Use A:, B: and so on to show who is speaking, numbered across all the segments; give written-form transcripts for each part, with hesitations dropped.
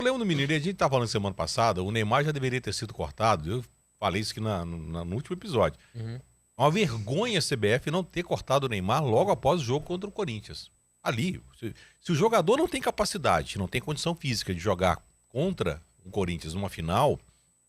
A: Eu lembro do menino, a gente estava falando semana passada, o Neymar já deveria ter sido cortado. Eu falei isso aqui no último episódio.
B: Uhum.
A: Uma vergonha a CBF não ter cortado o Neymar logo após o jogo contra o Corinthians. Ali, se o jogador não tem capacidade, não tem condição física de jogar contra o Corinthians numa final,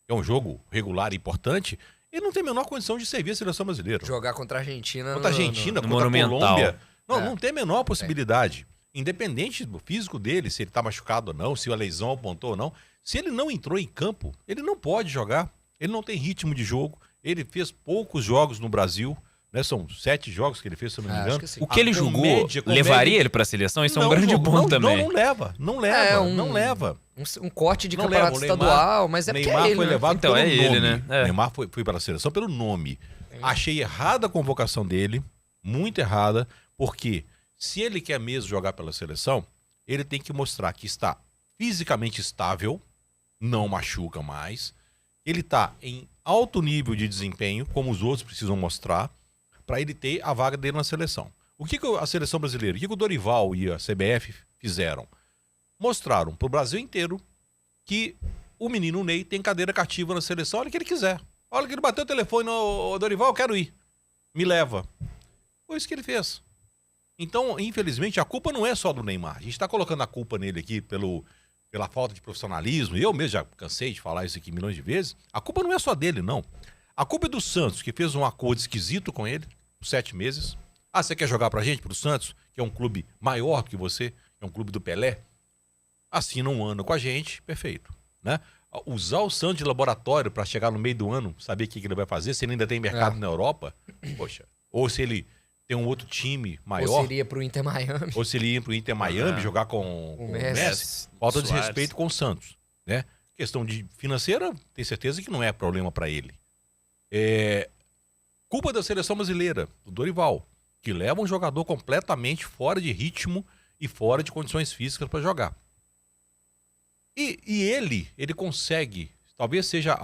A: que é um jogo regular e importante, ele não tem a menor condição de servir a seleção brasileira.
B: Jogar contra a Argentina.
A: Contra a Argentina,
C: no
A: contra a
C: Monumental.
A: Colômbia. Não,
B: É.
A: não tem a menor possibilidade. Independente do físico dele, se ele tá machucado ou não, se a lesão apontou ou não, se ele não entrou em campo, ele não pode jogar. Ele não tem ritmo de jogo. Ele fez poucos jogos no Brasil, né? São 7 jogos que ele fez, se eu não me engano.
B: Acho que sim.
C: O que ele jogou levaria ele pra seleção? Isso é um grande ponto também.
A: Não leva. Não leva.
B: Um corte de
A: Não
B: campeonato
A: leva. O Neymar-
B: estadual, mas é porque
A: Neymar
B: é ele,
A: foi
B: né?
A: levado
C: Então,
A: pelo
C: é ele,
A: nome.
C: né? É.
A: Neymar foi para a seleção pelo nome. Achei errada a convocação dele, muito errada, porque se ele quer mesmo jogar pela seleção, ele tem que mostrar que está fisicamente estável, não machuca mais, ele está em alto nível de desempenho, como os outros precisam mostrar, para ele ter a vaga dele na seleção. O que a seleção brasileira, o que o Dorival e a CBF fizeram? Mostraram para o Brasil inteiro que o menino Ney tem cadeira cativa na seleção, olha que ele quiser. Olha que ele bateu o telefone no Dorival, eu quero ir. Me leva. Foi isso que ele fez. Então, infelizmente, a culpa não é só do Neymar. A gente está colocando a culpa nele aqui pela falta de profissionalismo. Eu mesmo já cansei de falar isso aqui milhões de vezes. A culpa não é só dele, não. A culpa é do Santos, que fez um acordo esquisito com ele, por 7 meses. Ah, você quer jogar pra gente, pro Santos, que é um clube maior do que você, é um clube do Pelé? Assina um ano com a gente, perfeito, né? Usar o Santos de laboratório para chegar no meio do ano, saber o que ele vai fazer, se ele ainda tem mercado na Europa, poxa. Ou se ele tem um outro time maior.
B: Ou seria pro Inter Miami.
A: Ou se ele ia pro Inter Miami jogar com o Messi. Falta de
C: Suárez.
A: respeito com o Santos, né? Questão de financeira, tenho certeza que não é problema para ele. Culpa da seleção brasileira, do Dorival, que leva um jogador completamente fora de ritmo e fora de condições físicas para jogar. E ele consegue, talvez seja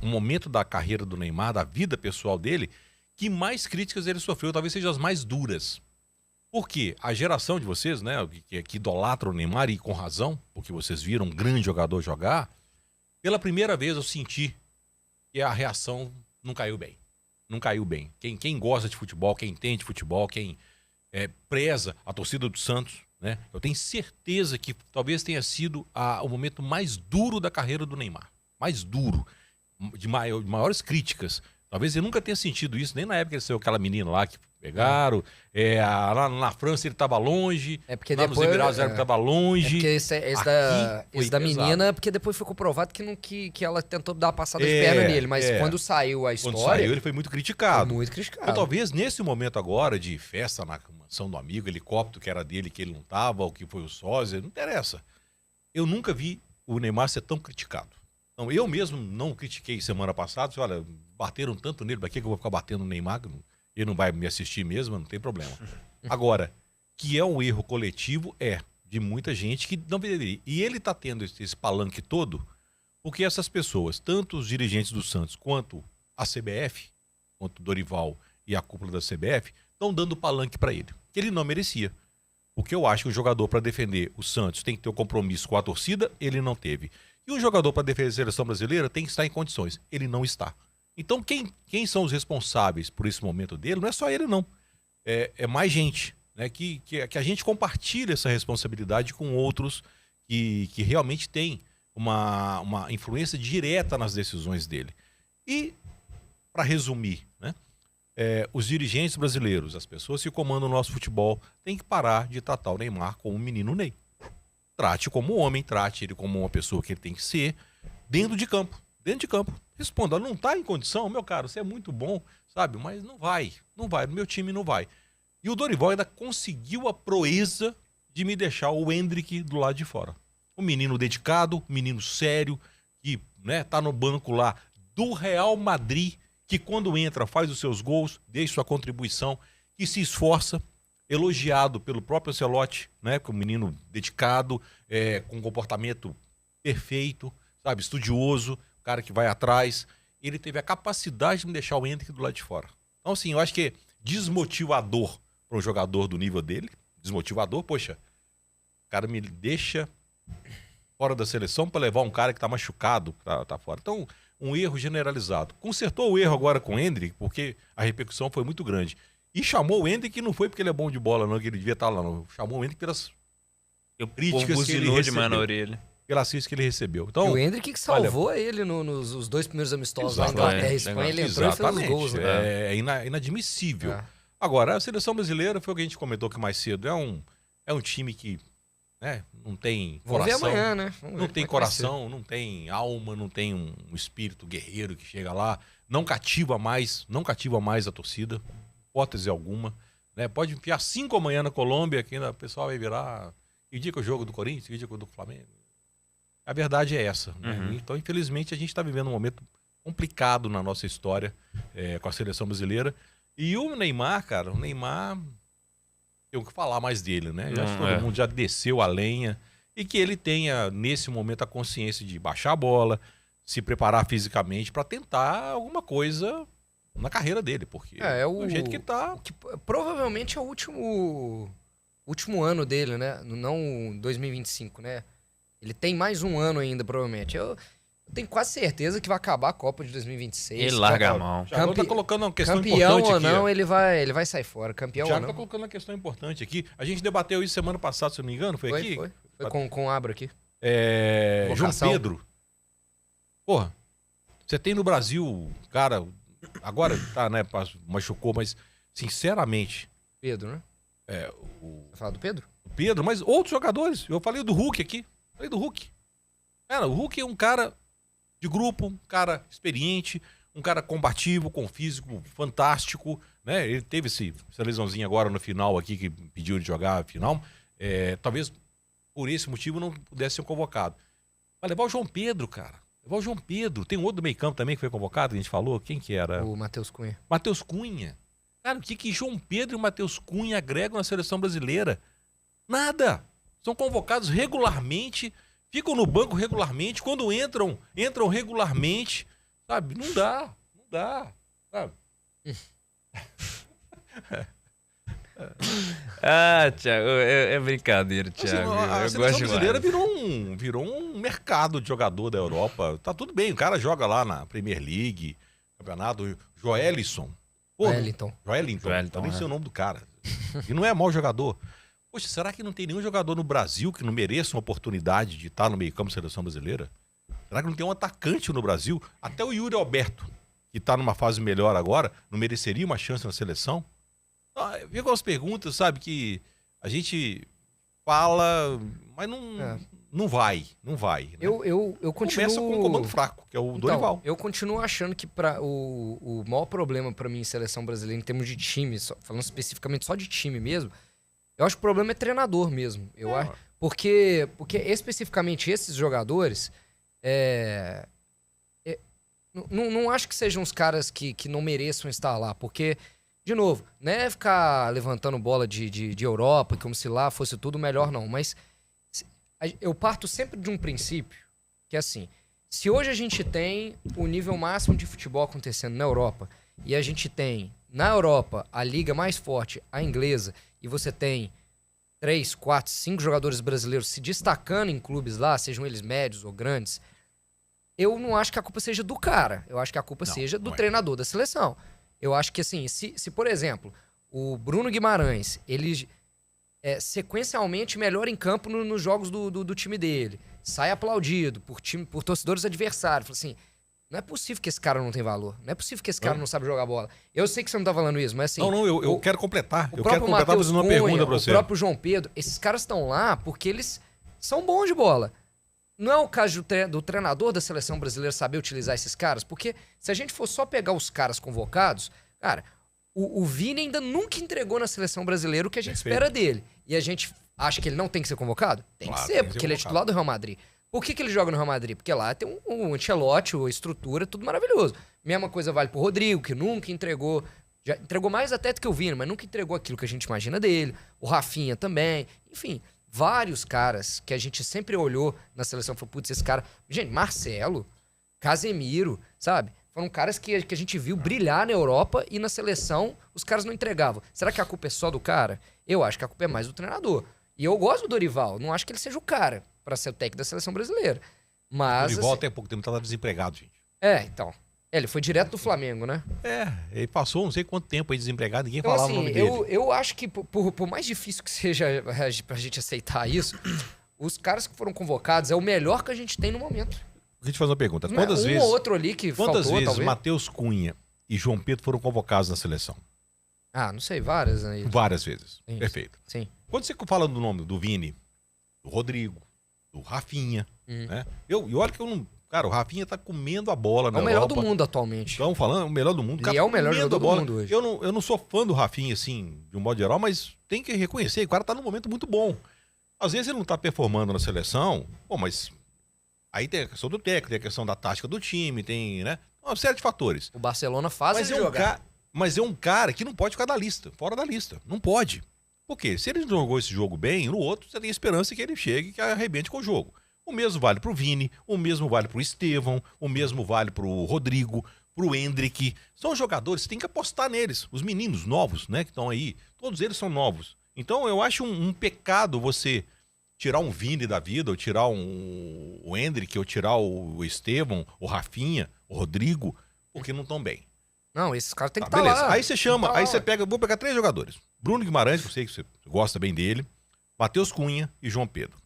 A: o momento da carreira do Neymar, da vida pessoal dele, que mais críticas ele sofreu, talvez sejam as mais duras. Porque a geração de vocês, né, que idolatram o Neymar, e com razão, porque vocês viram um grande jogador jogar, pela primeira vez eu senti que a reação não caiu bem. Não caiu bem. Quem gosta de futebol, quem entende futebol, quem preza a torcida do Santos, né? Eu tenho certeza que talvez tenha sido o momento mais duro da carreira do Neymar. Mais duro. De maiores críticas. Talvez ele nunca tenha sentido isso, nem na época que ele saiu aquela menina lá que pegaram. Lá na França ele estava longe.
B: É porque
A: lá
B: depois,
A: nos Emirados ele estava longe.
B: É porque esse
A: Aqui
B: da
A: foi
B: menina, porque depois foi comprovado que ela tentou dar uma passada de perna nele, mas quando saiu a história...
A: Quando saiu, ele foi muito criticado.
B: Foi muito criticado.
A: Então, talvez nesse momento agora de festa na mansão do amigo, helicóptero que era dele, que ele não tava, ou que foi o sósia, não interessa. Eu nunca vi o Neymar ser tão criticado. Então, eu mesmo não critiquei semana passada, disse, olha, bateram tanto nele, pra que eu vou ficar batendo no Neymar? Ele não vai me assistir mesmo, não tem problema. Agora, que é um erro coletivo, de muita gente que não deveria. E ele tá tendo esse palanque todo, porque essas pessoas, tanto os dirigentes do Santos, quanto a CBF, quanto o Dorival e a cúpula da CBF, estão dando palanque para ele, que ele não merecia. Porque eu acho que o jogador, para defender o Santos, tem que ter um compromisso com a torcida, ele não teve. E o jogador, para defender a seleção brasileira, tem que estar em condições. Ele não está. Então, quem são os responsáveis por esse momento dele? Não é só ele, não. É mais gente, né? Que a gente compartilha essa responsabilidade com outros que realmente têm uma influência direta nas decisões dele. E, para resumir, né? Os dirigentes brasileiros, as pessoas que comandam o nosso futebol, têm que parar de tratar o Neymar como um menino Ney. Trate como homem, trate ele como uma pessoa que ele tem que ser, dentro de campo. Dentro de campo. Responda, não está em condição, meu caro, você é muito bom, sabe? Mas não vai, no meu time não vai. E o Dorival ainda conseguiu a proeza de me deixar o Endrick do lado de fora. Um menino dedicado, um menino sério, que tá no banco lá do Real Madrid, que quando entra faz os seus gols, deixa sua contribuição, que se esforça, elogiado pelo próprio Ancelotti, né? Que é um menino dedicado, com um comportamento perfeito, sabe? Estudioso, cara que vai atrás. Ele teve a capacidade de me deixar o Endrick do lado de fora. Então, assim, eu acho que é desmotivador para um jogador do nível dele. Desmotivador, poxa, o cara me deixa fora da seleção para levar um cara que tá machucado pra tá fora. Então, um erro generalizado. Consertou o erro agora com o Endrick, porque a repercussão foi muito grande. E chamou o Endrick, que não foi porque ele é bom de bola, não, que ele devia estar lá, não. Chamou o Endrick pelas críticas que ele recebeu.
C: Na orelha.
A: Pela assistência que ele recebeu. Então,
B: e o Endrick que salvou ele nos os 2 primeiros amistosos lá na Inglaterra e Espanha, ele entrou e fez os gols. Né?
A: É inadmissível. Agora, a seleção brasileira, foi o que a gente comentou aqui mais cedo, é um time que, né, não tem coração.
B: Vamos ver amanhã, né?
A: Não tem coração, não tem alma, não tem um espírito guerreiro que chega lá, não cativa mais a torcida, hipótese alguma. Né? Pode enfiar 5 amanhã na Colômbia, que ainda o pessoal vai virar. Que dia que é o jogo do Corinthians, que dia que é o do Flamengo. A verdade é essa. Né? Então, infelizmente, a gente está vivendo um momento complicado na nossa história com a seleção brasileira. E o Neymar, cara, tem o que falar mais dele, né? Já todo mundo já desceu a lenha. E que ele tenha, nesse momento, a consciência de baixar a bola, se preparar fisicamente para tentar alguma coisa na carreira dele. Porque do jeito que tá...
B: Que provavelmente é o último ano dele, né? Não 2025, né? Ele tem mais um ano ainda, provavelmente. Eu tenho quase certeza que vai acabar a Copa de 2026.
C: Ele larga a mão.
A: O Thiago tá colocando uma questão
B: campeão
A: importante
B: ou
A: aqui.
B: Não, ele vai sair fora. Campeão
A: o Thiago
B: ou não.
A: tá colocando uma questão importante aqui. A gente debateu isso semana passada, se eu não me engano. Foi aqui?
B: Foi com o Abra aqui.
A: João Pedro. Porra, você tem no Brasil, cara, agora tá, né, machucou, mas sinceramente...
B: Pedro, né? Vai falar do Pedro?
A: O Pedro, mas outros jogadores. Eu falei do Hulk aqui. Falei do Hulk. Cara, o Hulk é um cara de grupo, um cara experiente, um cara combativo, com físico fantástico, né? Ele teve essa lesãozinha agora no final aqui, que pediu de jogar a final. Talvez por esse motivo não pudesse ser convocado. Vai levar o João Pedro, cara. Levar o João Pedro. Tem um outro do meio campo também que foi convocado, que a gente falou. Quem que era?
B: O Matheus Cunha.
A: Matheus Cunha. Cara, o que João Pedro e o Matheus Cunha agregam na seleção brasileira? Nada. São convocados regularmente, ficam no banco regularmente, quando entram regularmente, sabe? Não dá, sabe?
C: Thiago, é brincadeira, Thiago.
A: A seleção brasileira virou um mercado de jogador da Europa. Tá tudo bem, o cara joga lá na Premier League, campeonato, Joelinton. Nem sei o nome do cara. E não é mau jogador. Poxa, será que não tem nenhum jogador no Brasil que não mereça uma oportunidade de estar no meio-campo da seleção brasileira? Será que não tem um atacante no Brasil? Até o Yuri Alberto, que está numa fase melhor agora, não mereceria uma chance na seleção? Vem algumas perguntas, sabe, que a gente fala, mas não vai. Né?
B: Eu continuo...
A: Começa com um comando fraco, que é o Dorival.
B: Eu continuo achando que o maior problema para mim em seleção brasileira, em termos de time, falando especificamente só de time mesmo, eu acho que o problema é treinador mesmo. Eu acho, porque especificamente esses jogadores, não acho que sejam os caras que não mereçam estar lá. Porque, de novo, não é ficar levantando bola de Europa, como se lá fosse tudo melhor, não. Mas eu parto sempre de um princípio que é assim: se hoje a gente tem o nível máximo de futebol acontecendo na Europa, e a gente tem na Europa a liga mais forte, a inglesa, e você tem 3, 4, 5 jogadores brasileiros se destacando em clubes lá, sejam eles médios ou grandes, eu não acho que a culpa seja do cara. Eu acho que a culpa seja do treinador da seleção. Eu acho que, assim, se por exemplo, o Bruno Guimarães, ele sequencialmente melhor em campo nos jogos do time dele, sai aplaudido por torcedores adversários, fala assim... Não é possível que esse cara não tem valor. Não é possível que esse cara não sabe jogar bola. Eu sei que você não tá falando isso, mas assim...
A: Não, eu quero completar.
B: Eu quero completar fazendo uma pergunta pra você. O próprio João Pedro, esses caras estão lá porque eles são bons de bola. Não é o caso do treinador da seleção brasileira saber utilizar esses caras? Porque se a gente for só pegar os caras convocados... Cara, o Vini ainda nunca entregou na seleção brasileira o que a gente espera dele. E a gente acha que ele não tem que ser convocado? Tem que ser, porque ele é titular do Real Madrid. Por que ele joga no Real Madrid? Porque lá tem um Ancelotti, a estrutura, tudo maravilhoso. Mesma coisa vale pro Rodrigo, que nunca entregou. Já entregou mais até do que o Vini, mas nunca entregou aquilo que a gente imagina dele. O Rafinha também. Enfim, vários caras que a gente sempre olhou na seleção e falou, putz, esse cara... Gente, Marcelo, Casemiro, sabe? Foram caras que a gente viu brilhar na Europa e na seleção os caras não entregavam. Será que a culpa é só do cara? Eu acho que a culpa é mais do treinador. E eu gosto do Dorival, não acho que ele seja o cara. para ser o técnico da seleção brasileira.
A: O
B: Mas,
A: Dorival
B: assim,
A: até pouco tempo estava desempregado, gente.
B: então. Ele foi direto do Flamengo, né?
A: Ele passou não sei quanto tempo aí desempregado, ninguém
B: Então,
A: falava
B: assim,
A: o nome dele.
B: eu acho que por mais difícil que seja pra gente aceitar isso, os caras que foram convocados é o melhor que a gente tem no momento.
A: Deixa eu te fazer uma pergunta.
B: Não é
A: Quantas
B: um
A: vezes,
B: ou outro ali que
A: quantas
B: faltou,
A: vezes
B: talvez?
A: Matheus Cunha e João Pedro foram convocados na seleção?
B: Ah, não sei, várias aí.
A: Várias vezes.
B: Sim.
A: Perfeito.
B: Sim.
A: Quando você fala do nome do Vini, do Rodrigo, do Rafinha, né? E olha que eu não... Cara, o Rafinha tá comendo a bola na
B: É o melhor
A: Europa.
B: do mundo atualmente.
A: Estamos falando, o melhor do mundo.
B: Ele é o melhor jogador do mundo hoje.
A: Eu não sou fã do Rafinha, assim, de um modo geral, mas tem que reconhecer, o cara tá num momento muito bom. Às vezes ele não tá performando na seleção, mas aí tem a questão do técnico, tem a questão da tática do time, tem, né? Uma série de fatores.
B: O Barcelona faz
A: Mas
B: ele jogar.
A: Mas é um cara que não pode ficar da lista, fora da lista. Não pode. Por quê? Se ele jogou esse jogo bem, no outro você tem esperança que ele chegue e que arrebente com o jogo. O mesmo vale pro Vini, o mesmo vale pro Estevão, o mesmo vale pro Rodrigo, pro Endrick. São jogadores, você tem que apostar neles. Os meninos novos, né, que estão aí, todos eles são novos. Então eu acho um pecado você tirar um Vini da vida, ou tirar o Endrick, ou tirar o Estevão, o Rafinha, o Rodrigo, porque não estão bem.
B: Não, esses caras têm que
A: Tá,
B: estar
A: beleza.
B: lá.
A: Aí você chama,
B: Tem que
A: aí
B: tá
A: você
B: lá.
A: pega, vou pegar 3 jogadores. Bruno Guimarães, que eu sei que você gosta bem dele, Matheus Cunha e João Pedro.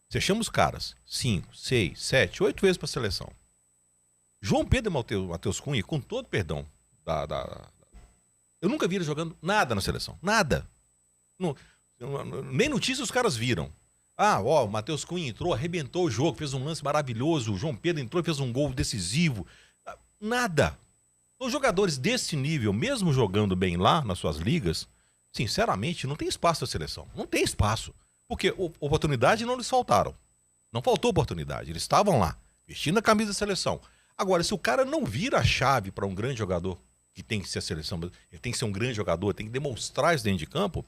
A: Você chama os caras 5, 6, 7, 8 vezes pra seleção. João Pedro e Matheus Cunha, com todo perdão, eu nunca vi ele jogando nada na seleção. Nada. Nem notícia os caras viram. O Matheus Cunha entrou, arrebentou o jogo, fez um lance maravilhoso. O João Pedro entrou e fez um gol decisivo. Nada. Os jogadores desse nível, mesmo jogando bem lá nas suas ligas, sinceramente, não tem espaço na seleção. Não tem espaço. Porque oportunidade não lhes faltaram. Não faltou oportunidade. Eles estavam lá, vestindo a camisa da seleção. Agora, se o cara não vira a chave para um grande jogador, que tem que ser a seleção, ele tem que ser um grande jogador, tem que demonstrar isso dentro de campo.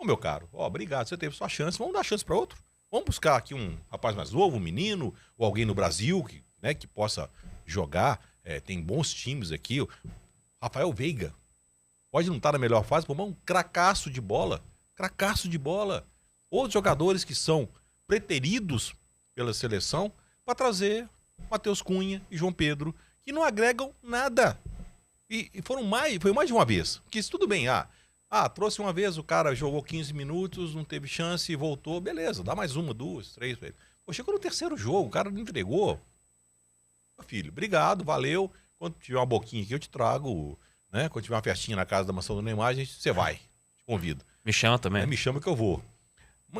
A: Meu caro, obrigado, você teve sua chance, vamos dar chance para outro. Vamos buscar aqui um rapaz mais novo, um menino, ou alguém no Brasil que possa jogar. Tem bons times aqui. O Rafael Veiga pode não estar na melhor fase, mas é um cracaço de bola. Cracaço de bola. Outros jogadores que são preteridos pela seleção para trazer Matheus Cunha e João Pedro, que não agregam nada. E foi mais de uma vez. Porque isso tudo bem, trouxe uma vez, o cara jogou 15 minutos, não teve chance e voltou, beleza, dá mais 1, 2, 3 pra ele. Pô, chegou no terceiro jogo, o cara não entregou. Filho, obrigado, valeu. Quando tiver uma boquinha aqui, eu te trago, né? Quando tiver uma festinha na casa da mansão do Neymar, você vai, te convido.
C: Me chama também.
A: Me chama que eu vou.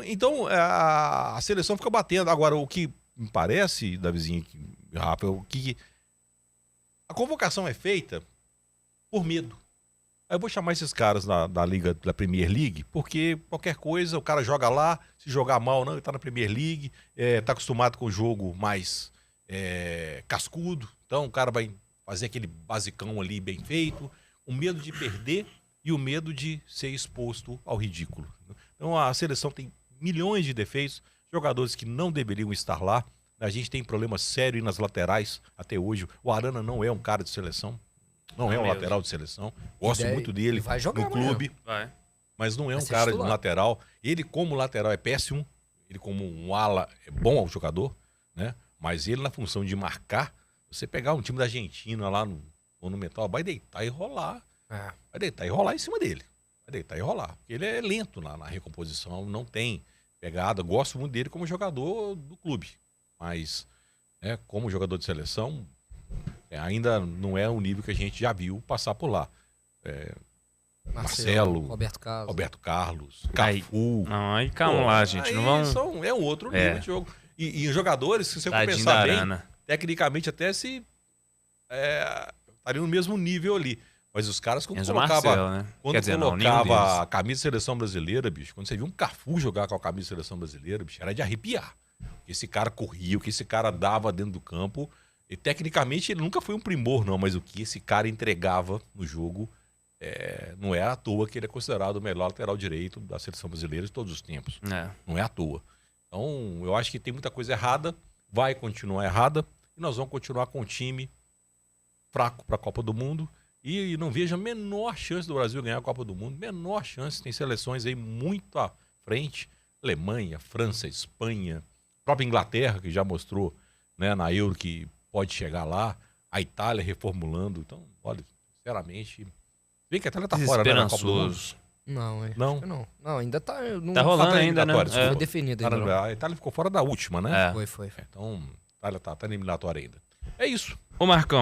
A: Então, a seleção fica batendo. Agora, o que me parece, Davizinho, Rafa, é o que a convocação é feita por medo. Aí eu vou chamar esses caras da Liga, da Premier League, porque qualquer coisa, o cara joga lá, se jogar mal não, ele tá na Premier League, tá acostumado com o jogo mais cascudo, então o cara vai fazer aquele basicão ali bem feito, o medo de perder e o medo de ser exposto ao ridículo. Então a seleção tem milhões de defeitos, jogadores que não deveriam estar lá, a gente tem problema sério nas laterais até hoje, o Arana não é um cara de seleção, não é um lateral de seleção. Gosto muito dele
B: vai jogar
A: no clube.
C: Vai.
A: Mas não é um
B: ser
A: cara de
B: titular.
A: lateral. Ele, como lateral, é péssimo. Ele, como um ala, é bom ao jogador, né? Mas ele, na função de marcar, você pegar um time da Argentina lá no Monumental, vai deitar e rolar. Vai deitar e rolar em cima dele. Vai deitar e rolar. Porque ele é lento na recomposição, não tem pegada. Gosto muito dele como jogador do clube. Mas, como jogador de seleção, ainda não é o nível que a gente já viu passar por lá. Marcelo, Roberto Carlos, Cafu.
C: Não, aí calma lá, gente. Não vamos...
A: É um outro nível de jogo. E jogadores, se você for
C: Tadinho
A: pensar
C: da
A: bem,
C: Arana.
A: tecnicamente até se estariam no mesmo nível ali. Mas os caras, quando
C: Enzo
A: colocava,
C: Marcelo, né?
A: quando
C: Quer dizer, não,
A: colocava
C: nenhum deles.
A: a camisa de seleção brasileira, bicho, quando você viu um Cafu jogar com a camisa de seleção brasileira, bicho, era de arrepiar. O que esse cara corria, o que esse cara dava dentro do campo. E tecnicamente ele nunca foi um primor, não, mas o que esse cara entregava no jogo não é à toa que ele é considerado o melhor lateral direito da seleção brasileira de todos os tempos. Não é à toa. Então, eu acho que tem muita coisa errada, vai continuar errada, e nós vamos continuar com um time fraco para a Copa do Mundo. E não vejo a menor chance do Brasil ganhar a Copa do Mundo. Menor chance. Tem seleções aí muito à frente. Alemanha, França, Espanha, própria Inglaterra, que já mostrou, né, na Euro que pode chegar lá. A Itália reformulando. Então, olha, sinceramente... Vê que a Itália tá fora, né, na Copa do Mundo.
C: Desesperançoso.
B: Não, acho
A: Não?
B: que não. Não, ainda tá... Não,
C: Tá rolando
A: Ah, tá
C: ainda, né?
A: eliminatória,
B: Não
A: desculpa.
B: foi definido ainda. Não.
A: A Itália ficou fora da última, né?
C: É.
B: Foi.
A: Então, a Itália tá eliminatória ainda. É isso.
C: Ô, Marcão.